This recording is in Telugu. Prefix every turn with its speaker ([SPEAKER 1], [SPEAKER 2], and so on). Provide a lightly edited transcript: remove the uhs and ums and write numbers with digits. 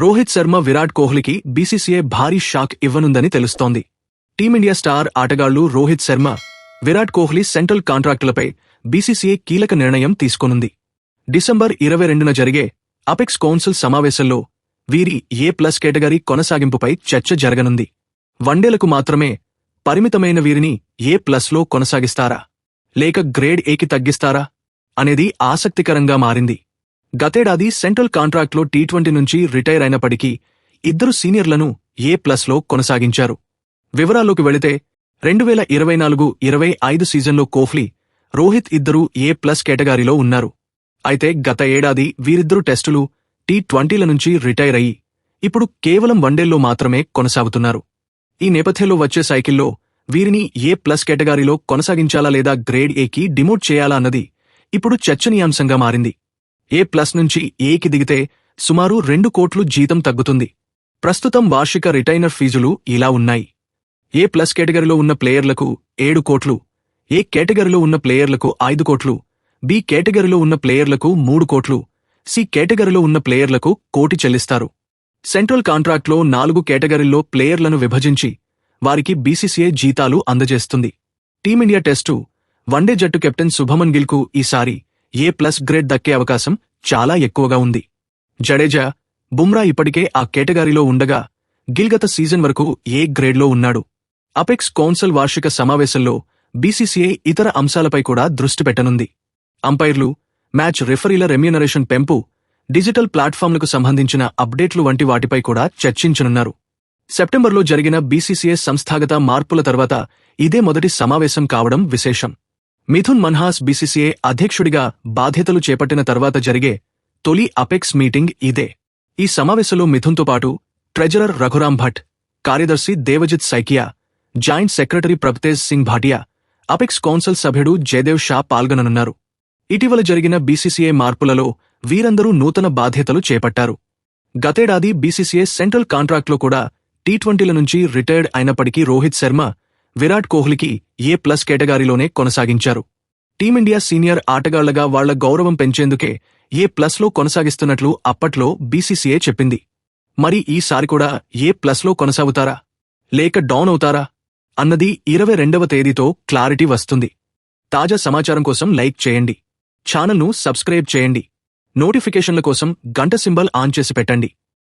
[SPEAKER 1] రోహిత్ శర్మ, విరాట్ కోహ్లీకి బీసీసీఐ భారీ షాక్ ఇవ్వనుందని తెలుస్తోంది. టీమిండియా స్టార్ ఆటగాళ్లు రోహిత్ శర్మ, విరాట్ కోహ్లీ సెంట్రల్ కాంట్రాక్టులపై బీసీసీఐ కీలక నిర్ణయం తీసుకోనుంది. డిసెంబర్ 22న జరిగే అపెక్స్ కౌన్సిల్ సమావేశంలో వీరి A+ కేటగిరీ కొనసాగింపుపై చర్చ జరగనుంది. వన్డేలకు మాత్రమే పరిమితమైన వీరిని A+లో కొనసాగిస్తారా, లేక గ్రేడ్ Aకి తగ్గిస్తారా అనేది ఆసక్తికరంగా మారింది. గతేడాది సెంట్రల్ కాంట్రాక్ట్లో T20 నుంచి రిటైర్ అయినప్పటికీ ఇద్దరు సీనియర్లను A+లో కొనసాగించారు. వివరాల్లోకి వెళితే 2024-25 సీజన్లో కోహ్లీ, రోహిత్ ఇద్దరూ A+ కేటగిరీలో ఉన్నారు. అయితే గత ఏడాది వీరిద్దరూ టెస్టులు, T20ల నుంచి రిటైర్ అయ్యి ఇప్పుడు కేవలం వన్డేల్లో మాత్రమే కొనసాగుతున్నారు. ఈ నేపథ్యంలో వచ్చే సైకిల్లో వీరిని A+ కేటగిరీలో కొనసాగించాలా లేదా గ్రేడ్ Aకి డిమోట్ చేయాలా అన్నది ఇప్పుడు చర్చనీయాంశంగా మారింది. A+ నుంచి Aకి దిగితే సుమారు 2 కోట్లు జీతం తగ్గుతుంది. ప్రస్తుతం వార్షిక రిటైనర్ ఫీజులు ఇలా ఉన్నాయి. A+ కేటగిరీలో ఉన్న ప్లేయర్లకు 7 కోట్లు, A కేటగిరీలో ఉన్న ప్లేయర్లకు 5 కోట్లు, B కేటగిరీలో ఉన్న ప్లేయర్లకు 3 కోట్లు, C కేటగిరీలో ఉన్న ప్లేయర్లకు కోటి చెల్లిస్తారు. సెంట్రల్ కాంట్రాక్ట్లో 4 కేటగిరీల్లో ప్లేయర్లను విభజించి వారికి బీసీసీఐ జీతాలు అందజేస్తుంది. టీమిండియా టెస్టు, వన్డే జట్టు కెప్టెన్ శుభమన్ గిల్కు ఈసారి A+ గ్రేడ్ దక్కే అవకాశం చాలా ఎక్కువగా ఉంది. జడేజా, బుమ్రా ఇప్పటికే ఆ కేటగిరీలో ఉండగా గిల్ గత సీజన్ వరకు A గ్రేడ్లో ఉన్నాడు. అపెక్స్ కౌన్సిల్ వార్షిక సమావేశంలో బీసీసీఐ ఇతర అంశాలపై కూడా దృష్టి పెట్టనుంది. అంపైర్లు, మ్యాచ్ రెఫరీల రెమ్యూనరేషన్ పెంపు, డిజిటల్ ప్లాట్ఫామ్లకు సంబంధించిన అప్డేట్లు వంటి వాటిపై కూడా చర్చించనున్నారు. సెప్టెంబర్లో జరిగిన బీసీసీఐ సంస్థాగత మార్పుల తర్వాత ఇదే మొదటి సమావేశం కావడం విశేషం. మిథున్ మన్హాస్ బీసీసీఐ అధ్యక్షుడిగా బాధ్యతలు చేపట్టిన తర్వాత జరిగే తొలి అపెక్స్ మీటింగ్ ఇదే. ఈ సమావేశంలో మిథున్తో పాటు ట్రెజరర్ రఘురాం భట్, కార్యదర్శి Devajit Saikia, joint secretary Prabhtej Singh Bhatia, apex council సభ్యుడు జయదేవ్ షా పాల్గొననున్నారు. ఇటీవల జరిగిన బీసీసీఐ మార్పులలో వీరందరూ నూతన బాధ్యతలు చేపట్టారు. గతేడాది బీసీసీఐ సెంట్రల్ కాంట్రాక్ట్లో కూడా T20ల నుంచి రిటైర్డ్ అయినప్పటికీ రోహిత్ శర్మ, విరాట్ కోహ్లీకి A+ కేటగిరీలోనే కొనసాగించారు. టీమిండియా సీనియర్ ఆటగాళ్లగా వాళ్ల గౌరవం పెంచేందుకే A+లో కొనసాగిస్తున్నట్లు అప్పట్లో బీసీసీఐ చెప్పింది. మరి ఈసారి కూడా A+లో కొనసాగుతారా, లేక డౌన్ అవుతారా అన్నది 22వ తేదీతో క్లారిటీ వస్తుంది. తాజా సమాచారం కోసం లైక్ చేయండి, ఛానల్ను సబ్స్క్రైబ్ చేయండి, నోటిఫికేషన్ల కోసం గంట సింబల్ ఆన్ చేసి పెట్టండి.